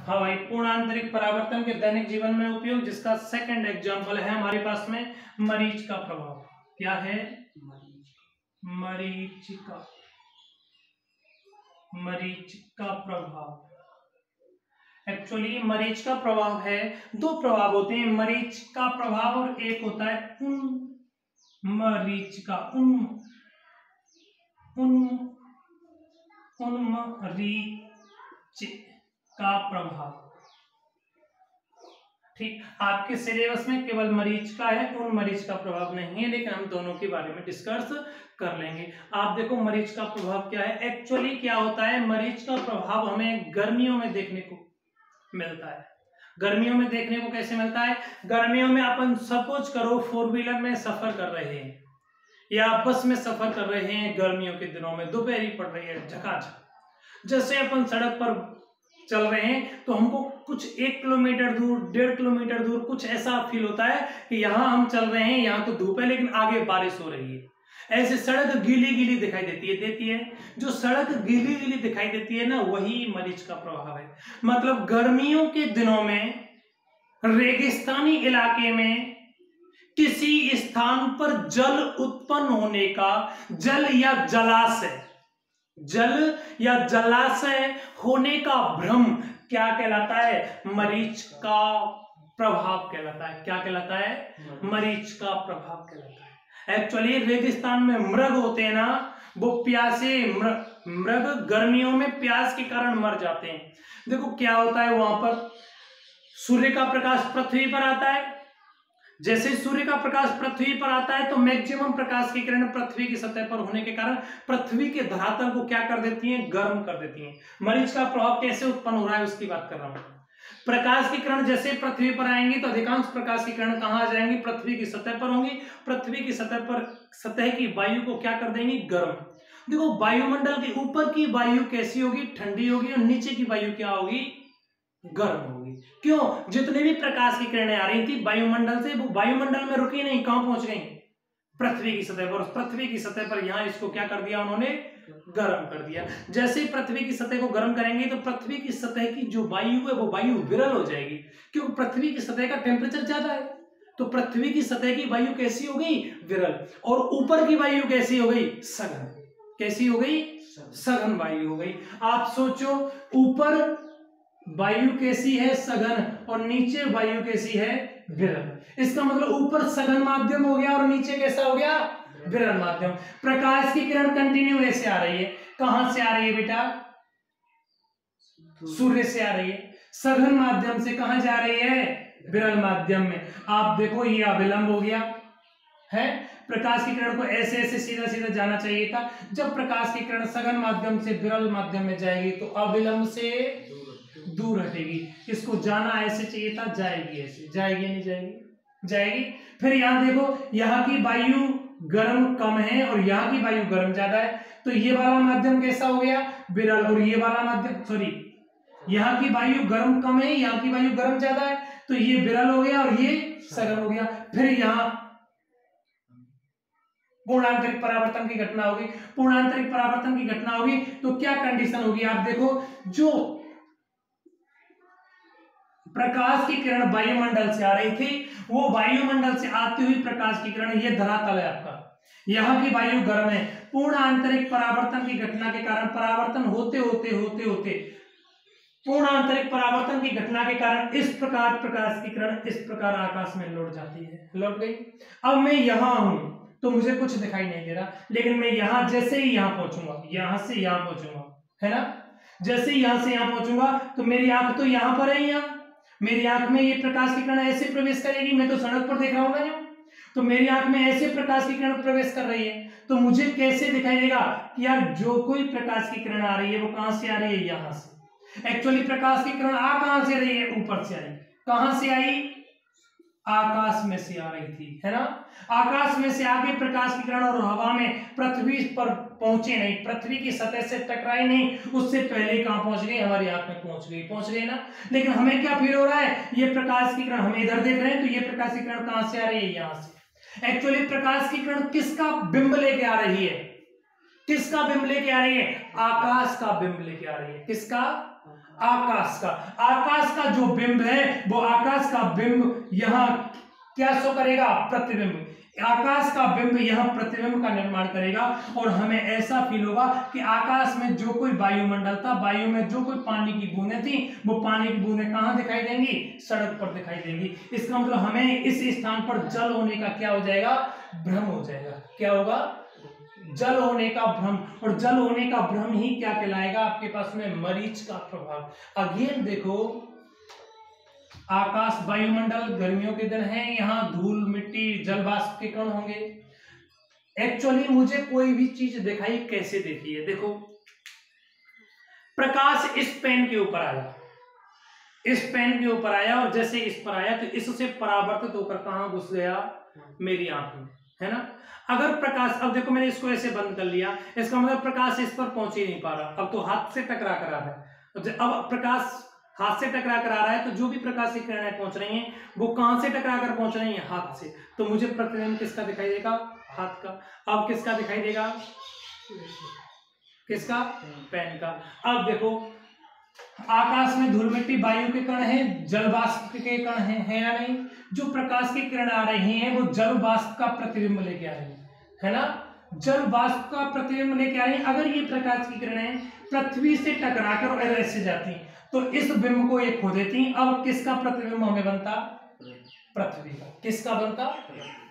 हाँ भाई, पूर्ण आंतरिक परावर्तन के दैनिक जीवन में उपयोग, जिसका सेकंड एग्जांपल है हमारे पास में मरीच का प्रभाव। क्या है? मरीचिका, मरीच का प्रभाव। एक्चुअली मरीच का प्रभाव है, दो प्रभाव होते हैं, मरीच का प्रभाव और एक होता है मरीच का उनमरीच का प्रभाव। ठीक, आपके सिलेबस में केवल मरीच का है, उनमरीच का प्रभाव नहीं है, लेकिन हम दोनों के बारे में डिस्कस कर लेंगे। आप देखो मरीच का प्रभाव क्या है। एक्चुअली क्या होता है, मरीच का प्रभाव हमें गर्मियों में देखने को मिलता है। गर्मियों में देखने को कैसे मिलता है? गर्मियों में अपन सपोज करो 4 व्हीलर में सफर कर रहे हैं या बस में सफर कर रहे हैं, गर्मियों के दिनों में दोपहरी पड़ रही है झकाझक, जैसे अपन सड़क पर चल रहे हैं तो हमको कुछ 1 किलोमीटर दूर, 1.5 किलोमीटर दूर कुछ ऐसा फील होता है कि यहाँ हम चल रहे हैं, यहाँ तो धूप है लेकिन आगे बारिश हो रही है। ऐसे सड़क गीली गीली दिखाई देती है। जो सड़क गीली गीली दिखाई देती है ना, वही मरीच का प्रभाव है। मतलब गर्मियों के दिनों में रेगिस्तानी इलाके में किसी स्थान पर जल उत्पन्न होने का, जल या जलाशय होने का भ्रम क्या कहलाता है? मरीच का प्रभाव कहलाता है। क्या कहलाता है? मरीच का प्रभाव कहलाता है। एक्चुअली रेगिस्तान में मृग होते हैं ना, वो प्यासे मृग गर्मियों में प्यास के कारण मर जाते हैं। देखो क्या होता है, वहां पर सूर्य का प्रकाश पृथ्वी पर आता है। जैसे सूर्य का प्रकाश पृथ्वी पर आता है तो मैक्सिमम प्रकाश की किरण पृथ्वी की सतह पर होने के कारण पृथ्वी के धरातल को क्या कर देती हैं? गर्म कर देती हैं। मरीच का प्रभाव कैसे उत्पन्न हो रहा है उसकी बात कर रहा हूं। प्रकाश की किरण जैसे पृथ्वी पर आएंगी तो अधिकांश प्रकाश की किरण कहां आ जाएंगी? पृथ्वी की सतह पर होंगी। पृथ्वी की सतह की वायु को क्या कर देंगी? गर्म। देखो वायुमंडल के ऊपर की वायु कैसी होगी? ठंडी होगी, और नीचे की वायु क्या होगी? गर्म होगी। क्यों? जितने भी प्रकाश की किरणें आ रही थी वायुमंडल से, वो वायुमंडल में रुकी नहीं, कहां पहुंच गई? पृथ्वी की सतह पर। पृथ्वी की सतह पर यहां इसको क्या कर दिया उन्होंने? गर्म कर दिया। जैसे ही पृथ्वी की सतह को गर्म करेंगे तो पृथ्वी की सतह की जो वायु है वो वायु विरल हो जाएगी, क्योंकि पृथ्वी की सतह का टेम्परेचर ज्यादा है। तो पृथ्वी की सतह की वायु कैसी हो गई? विरल। और ऊपर की वायु कैसी हो गई? सघन। कैसी हो गई? सघन वायु हो गई। आप सोचो, ऊपर वायु कैसी है? सघन, और नीचे वायु कैसी है? विरल। इसका मतलब ऊपर सघन माध्यम हो गया और नीचे कैसा हो गया? विरल माध्यम। प्रकाश की किरण कंटिन्यू ऐसे आ रही है। कहां से आ रही है बेटा? सूर्य से आ रही है। सघन माध्यम से कहां जा रही है? विरल माध्यम में। आप देखो ये अविलंब हो गया है। प्रकाश की किरण को ऐसे ऐसे सीधा सीधा जाना चाहिए था। जब प्रकाश की किरण सघन माध्यम से विरल माध्यम में जाएगी तो अविलंब से दूर हटेगी। इसको जाना ऐसे चाहिए था, जाएगी ऐसे। जाएगी नहीं जाएगी? जाएगी। फिर यहां देखो, यहाँ की वायु गर्म कम है और यहाँ की वायु गर्म ज्यादा है, तो ये वाला माध्यम कैसा हो गया? विरल। और ये वाला माध्यम, सॉरी, यहाँ की वायु गर्म कम है, यहाँ की वायु गर्म ज्यादा है, तो ये विरल हो गया और ये सघन हो गया। फिर यहाँ पूर्णांतरिक परावर्तन की घटना होगी। पूर्णांतरिक परावर्तन की घटना होगी तो क्या कंडीशन होगी? आप देखो, जो प्रकाश की किरण वायुमंडल से आ रही थी, वो वायुमंडल से आती हुई प्रकाश की किरण, ये धरातल है आपका, यहाँ की वायु गर्म है। पूर्ण आंतरिक परावर्तन की घटना के कारण, परावर्तन होते होते पूर्ण आंतरिक परावर्तन की घटना के कारण इस प्रकार प्रकाश की किरण इस प्रकार आकाश में लौट जाती है। लौट गई। अब मैं यहां हूं तो मुझे कुछ दिखाई नहीं दे रहा, लेकिन मैं यहां जैसे ही यहां पहुंचूंगा, यहां से यहां पहुंचूंगा, है ना? जैसे ही यहां से यहां पहुंचूंगा तो मेरी आंख तो यहां पर है, यहाँ मेरी आंख में ये प्रकाश की किरण ऐसे प्रवेश करेगी। मैं तो सड़क पर देख रहा हूं ना, तो मेरी आंख में ऐसे प्रकाश की किरण प्रवेश कर रही है, तो मुझे कैसे दिखाई देगा कि यार जो कोई प्रकाश की किरण आ रही है वो कहां से आ रही है? यहां से। एक्चुअली प्रकाश की किरण आ कहां से रही है? ऊपर से आई। कहां से आई? आकाश में से आ रही थी, है ना? आकाश में से आगे प्रकाश की किरण और हवा में पृथ्वी पर पहुंचे नहीं, पृथ्वी की सतह से टकराई नहीं, उससे पहले कहां पहुंच गई? हमारी आंख में पहुंच गई ना। लेकिन हमें क्या फील हो रहा है? ये प्रकाश की किरण, हम इधर देख रहे हैं तो ये प्रकाश की किरण कहां से आ रही है? यहां से। एक्चुअली प्रकाश की किरण किसका बिंब लेके आ रही है? किसका बिंब लेके आ रही है? आकाश का बिंब लेके आ रही है। किसका? आकाश का जो बिंब है वो आकाश का बिंब यहाँ क्या शो करेगा, प्रतिबिंब। आकाश का बिंब यह प्रतिबिंब का निर्माण करेगा और हमें ऐसा फील होगा कि आकाश में जो कोई वायुमंडल था, वायु में जो कोई पानी की बूंदें थी, वो पानी की बूंदें कहाँ दिखाई देंगी, सड़क पर दिखाई देंगी। इसका मतलब हमें इस स्थान पर जल होने का क्या हो जाएगा, भ्रम हो जाएगा। क्या होगा, जल होने का भ्रम। और जल होने का भ्रम ही क्या कहलाएगा आपके पास में, मरीच का प्रभाव। अगेन देखो, आकाश, वायुमंडल, गर्मियों के दिन है, यहाँ धूल, मिट्टी, जल वाष्प के कण होंगे। एक्चुअली मुझे कोई भी चीज दिखाई कैसे देती है, देखो प्रकाश इस पेन के ऊपर आया, इस पेन के ऊपर आया और जैसे इस पर आया तो इससे परावर्तित होकर कहां घुस गया, मेरी आंख में, है ना। अगर प्रकाश, अब देखो मैंने इसको ऐसे बंद कर लिया, इसका मतलब प्रकाश इस पर पहुंच ही नहीं पा रहा, अब तो हाथ से टकरा कर आ रहा है। अब प्रकाश हाथ से टकरा कर आ रहा है तो जो भी प्रकाश की किरणें पहुंच रही हैं वो कहां से टकरा कर पहुंच रही हैं, हाथ से। तो मुझे प्रतिबिंब किसका दिखाई देगा, हाथ का। अब किसका दिखाई देगा, किसका, पेन का। अब देखो आकाश में धूल, मिट्टी, वायु के कण हैं, जल वाष्प के कण हैं, है या नहीं। जो प्रकाश की किरण आ रही हैं वो जल वाष्प का प्रतिबिंब लेके आ रही है ना, जल वाष्प का प्रतिबिंब लेके आ रही है। अगर ये प्रकाश की किरणें पृथ्वी से टकराकर और ऐसे जाती तो इस बिंब को ये खो देती। अब किसका प्रतिबिंब हमें बनता, पृथ्वी का। किसका बनता,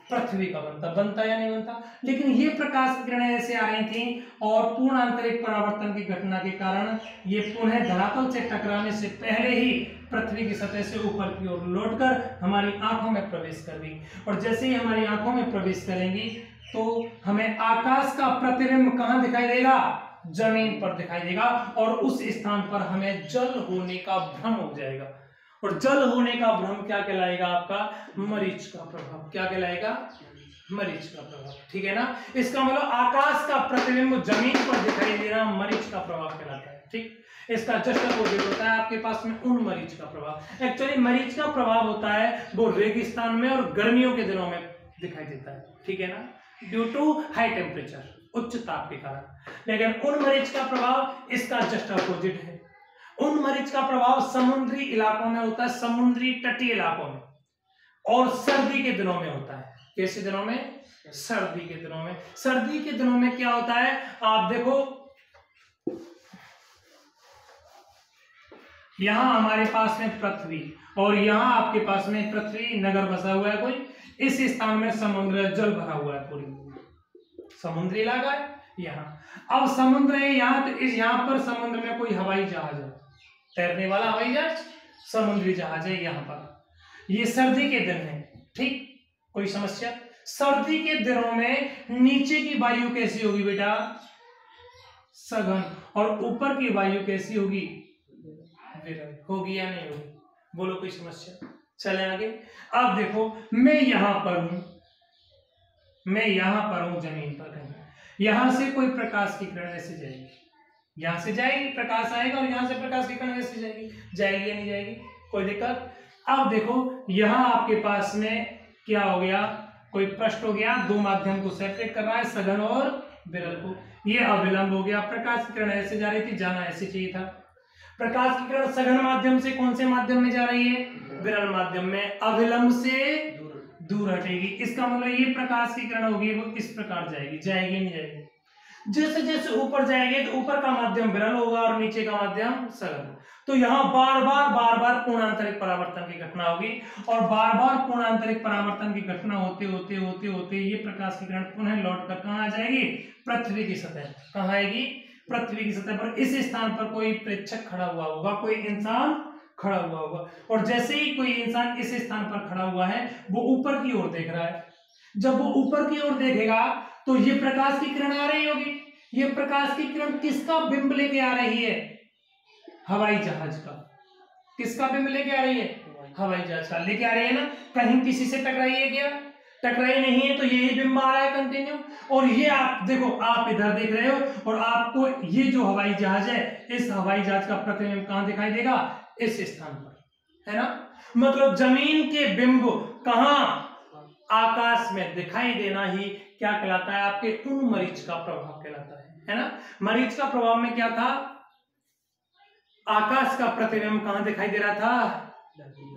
पृथ्वी का बनता या नहीं बनता। लेकिन ये प्रकाश की किरणें ऐसे आ रही थी और पूर्ण आंतरिक परावर्तन की घटना के कारण ये पुनः धरातल से टकराने से पहले ही पृथ्वी की सतह से ऊपर की ओर लौटकर हमारी आंखों में प्रवेश कर गई। और जैसे ही हमारी आंखों में प्रवेश करेंगी तो हमें आकाश का प्रतिबिंब कहां दिखाई देगा, जमीन पर दिखाई देगा और उस स्थान पर हमें जल होने का भ्रम हो जाएगा। और जल होने का भ्रम क्या कहलाएगा आपका, मरीच का प्रभाव। क्या कहलाएगा, मरीच का प्रभाव, ठीक है ना। इसका मतलब आकाश का प्रतिबिंब जमीन पर दिखाई देना मरीच का प्रभाव कहलाता है, ठीक। इसका जस्ट अपोजिट होता है आपके पास में उन मरीच का प्रभाव। एक्चुअली मरीच का प्रभाव होता है वो रेगिस्तान में और गर्मियों के दिनों में दिखाई देता है, ठीक है ना, ड्यू टू हाई टेम्परेचर, उच्च ताप के कारण। लेकिन उन मरीच का प्रभाव इसका जस्ट अपोजिट है। उन मरीच का प्रभाव समुद्री इलाकों में होता है, समुद्री तटीय इलाकों में, और सर्दी के दिनों में होता है। कैसे दिनों में, सर्दी के दिनों में। सर्दी के दिनों में क्या होता है, आप देखो यहां हमारे पास में पृथ्वी और यहां आपके पास में पृथ्वी नगर बसा हुआ है कोई, इस स्थान में समुद्र जल भरा हुआ है, पूरी समुद्री इलाका है यहाँ। अब समुद्र है यहाँ, तो इस यहाँ पर समुद्र में कोई हवाई जहाज है, तैरने वाला हवाई जहाज, समुद्री जहाज है यहाँ पर। ये सर्दी के दिन है, ठीक, कोई समस्या। सर्दी के दिनों में नीचे की वायु कैसी होगी बेटा, सघन, और ऊपर की वायु कैसी होगी, विरल। होगी या नहीं होगी, बोलो कोई समस्या। चले आगे। अब देखो मैं यहां पर हूं, मैं यहां पर हूं जमीन पर कहीं, यहां से कोई प्रकाश की किरण ऐसे जाएगी, यहां से जाएगी, प्रकाश आएगा और यहां से प्रकाश की किरण ऐसे जाएगी, जाएगी या नहीं जाएगी, कोई दिक्कत। अब देखो यहां आपके पास में क्या हो गया, कोई पृष्ठ हो गया, दो माध्यम को सेपरेट कर रहा है, सघन और विरल को। ये अविलंब हो गया, प्रकाश की किरण ऐसे जा रही थी, जाना ऐसे चाहिए था। प्रकाश की किरण सघन माध्यम से कौन से माध्यम में जा रही है, विरल माध्यम में, अविलंब से दूर हटेगी। इसका मतलब ये प्रकाश की किरण होगी वो इस प्रकार जाएगी, जाएगी नहीं जाएगी। जैसे जैसे ऊपर जाएंगे तो ऊपर का माध्यम विरल होगा और नीचे का माध्यम सघन। तो यहाँ बार बार पूर्णांतरिक परावर्तन की घटना होगी और बार बार पूर्णांतरिक परावर्तन की घटना होते होते होते होते ये प्रकाश की किरण पुनः लौट कर कहाँ आ जाएगी, पृथ्वी की सतह। कहाँ आएगी, पृथ्वी की सतह पर। इस स्थान पर कोई प्रेक्षक खड़ा हुआ होगा, कोई इंसान खड़ा हुआ होगा, और जैसे ही कोई इंसान इस स्थान पर खड़ा हुआ है वो ऊपर की ओर देख रहा है। जब वो ऊपर की ओर देखेगा तो ये प्रकाश की किरण आ रही होगी। ये प्रकाश की किरण किसका बिंब लेके आ रही है, हवाई जहाज का। किसका बिंब लेके आ रही है, हवाई जहाज का लेके आ रही है ना। कहीं किसी से टकराई है क्या, टकराई नहीं है, तो यही बिंब आ रहा है कंटिन्यू। और ये आप देखो, आप इधर देख रहे हो और आपको ये जो हवाई जहाज है, इस हवाई जहाज का प्रतिबिंब कहां दिखाई देगा, इस स्थान पर, है ना। मतलब जमीन के बिंब कहां, आकाश में दिखाई देना ही क्या कहलाता है, आपके उन मरीच का प्रभाव कहलाता है ना। मरीच का प्रभाव में क्या था, आकाश का प्रतिबिंब कहां दिखाई दे रहा था?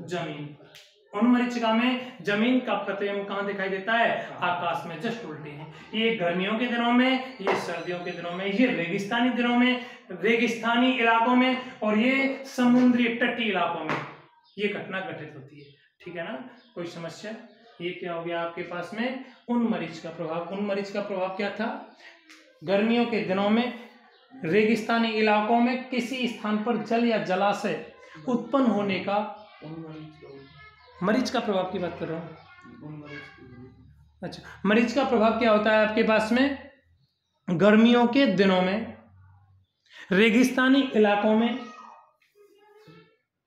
जमीन पर। उन मरीचिका में जमीन का प्रतिबिंब कहां दिखाई देता है? आकाश में। जस्ट उल्टे हैं। ये गर्मियों के दिनों में, ये सर्दियों के दिनों में, ये रेगिस्तानी दिनों में, रेगिस्तानी इलाकों में, और ये समुद्री तटीय इलाकों में ये घटना घटित होती है। ठीक है ना? कोई समस्या? ये क्या हो गया आपके पास में? उन मरीच का प्रभाव। उन मरीच का प्रभाव क्या था? गर्मियों के दिनों में रेगिस्तानी इलाकों में किसी स्थान पर जल या जलाशय उत्पन्न होने का, मरीच का प्रभाव की बात कर रहा हूँ। अच्छा, मरीच का प्रभाव क्या होता है आपके पास में? गर्मियों के दिनों में रेगिस्तानी इलाकों में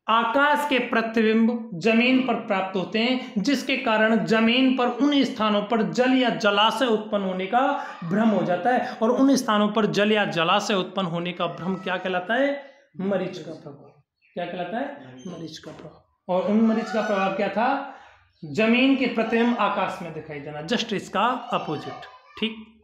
आकाश के प्रतिबिंब जमीन पर प्राप्त होते हैं, जिसके कारण जमीन पर उन स्थानों पर जल या जलाशय उत्पन्न होने का भ्रम हो जाता है। और उन स्थानों पर जल या जलाशय उत्पन्न होने का भ्रम क्या कहलाता है? मरीच का प्रभाव। क्या कहलाता है? मरीच का प्रभाव। और उन मरीच का प्रभाव क्या था? जमीन के प्रतिबिंब आकाश में दिखाई देना। जस्ट इसका अपोजिट। ठीक।